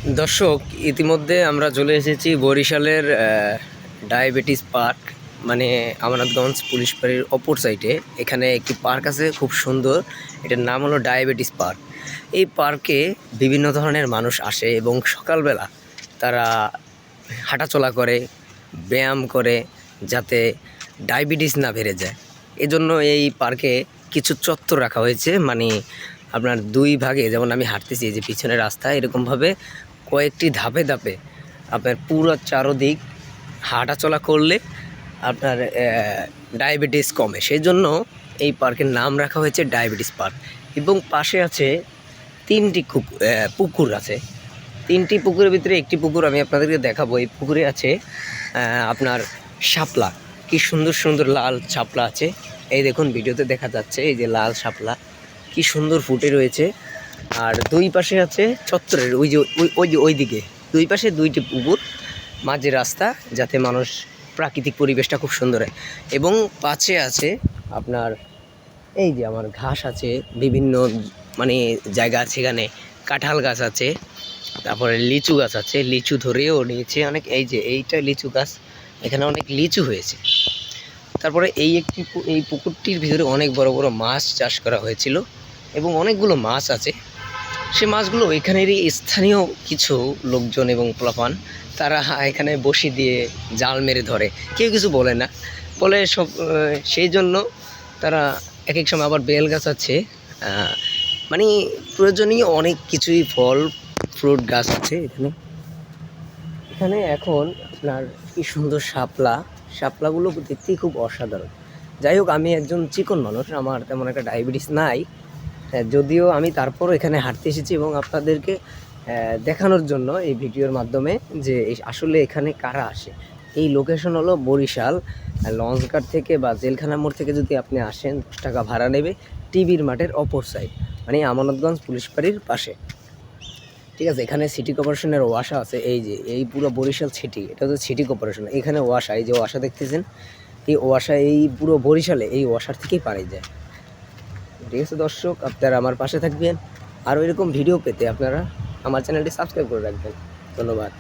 দর্শক, ইতিমধ্যে আমরা চলে এসেছি বরিশালের ডায়াবেটিস পার্ক, মানে আমানতগঞ্জ পুলিশ ফাঁড়ির অপর সাইডে। এখানে একটি পার্ক আছে খুব সুন্দর, এটার নাম হলো ডায়াবেটিস পার্ক। এই পার্কে বিভিন্ন ধরনের মানুষ আসে এবং সকালবেলা তারা হাঁটাচলা করে, ব্যায়াম করে, যাতে ডায়াবেটিস না বেড়ে যায়। এজন্য এই পার্কে কিছু চত্বর রাখা হয়েছে, মানে আপনার দুই ভাগে, যেমন আমি হাঁটতেছি এই যে পিছনের রাস্তা, এরকমভাবে কয়েকটি ধাপে ধাপে আপনার পুরো চারদিক হাঁটাচলা করলে আপনার ডায়াবেটিস কমে। সেই জন্য এই পার্কের নাম রাখা হয়েছে ডায়াবেটিস পার্ক। এবং পাশে আছে তিনটি পুকুর আছে। তিনটি পুকুরের ভিতরে একটি পুকুর আমি আপনাদেরকে দেখাবো। এই পুকুরে আছে আপনার শাপলা, কি সুন্দর সুন্দর লাল শাপলা আছে। এই দেখুন, ভিডিওতে দেখা যাচ্ছে এই যে লাল শাপলা কি সুন্দর ফুটে রয়েছে। আর দুই পাশে আছে চত্বরের ওই দিকে দুই পাশে দুইটি পুকুর, মাঝে রাস্তা, যাতে মানুষ প্রাকৃতিক পরিবেশটা খুব সুন্দর হয়। এবং পাশে আছে আপনার এই যে আমার ঘাস আছে, বিভিন্ন মানে জায়গা আছে, এখানে কাঁঠাল গাছ আছে, তারপরে লিচু গাছ আছে, লিচু ধরেও নিয়েছে অনেক। এই যে এইটা লিচু গাছ, এখানে অনেক লিচু হয়েছে। তারপরে এই পুকুরটির ভিতরে অনেক বড় বড় মাছ চাষ করা হয়েছিল এবং অনেকগুলো মাছ আছে। সে মাছগুলো এখানেরই স্থানীয় কিছু লোকজন এবং পোলাপান, তারা এখানে বসি দিয়ে জাল মেরে ধরে, কেউ কিছু বলে না, বলে সব। সেই জন্য তারা এক এক সময় আবার বেল গাছ আছে, মানে প্রয়োজনীয় অনেক কিছুই, ফল ফ্রুট গাছ আছে এখানে। এখানে এখন আপনার কি সুন্দর শাপলাগুলো দেখতেই খুব অসাধারণ। যাই হোক, আমি একজন চিকন মানুষ, আমার তেমন একটা ডায়াবেটিস নাই, যদিও আমি তারপরও এখানে হাঁটতে এসেছি এবং আপনাদেরকে দেখানোর জন্য এই ভিডিওর মাধ্যমে যে আসলে এখানে কারা আসে। এই লোকেশন হলো বরিশাল লঞ্চঘাট থেকে বা জেলখানা মোড় থেকে যদি আপনি আসেন, 10 টাকা ভাড়া নেবে। টিবির মাঠের অপর সাইড, মানে আমানতগঞ্জ পুলিশ ফাঁড়ির পাশে, ঠিক আছে। এখানে সিটি কর্পোরেশনের ওয়াসা আছে, এই যে এই পুরো বরিশাল সিটি, এটা হচ্ছে সিটি কর্পোরেশন। এখানে ওয়াসা, এই যে ওয়াসা দেখতেছেন, এই ওয়াসা এই পুরো বরিশালে এই ওয়াসার থেকেই পাড়ি যায়। ঠিক আছে দর্শক, আপনারা আমার পাশে থাকবেন। আরও এরকম ভিডিও পেতে আপনারা আমার চ্যানেলটি সাবস্ক্রাইব করে রাখবেন। ধন্যবাদ।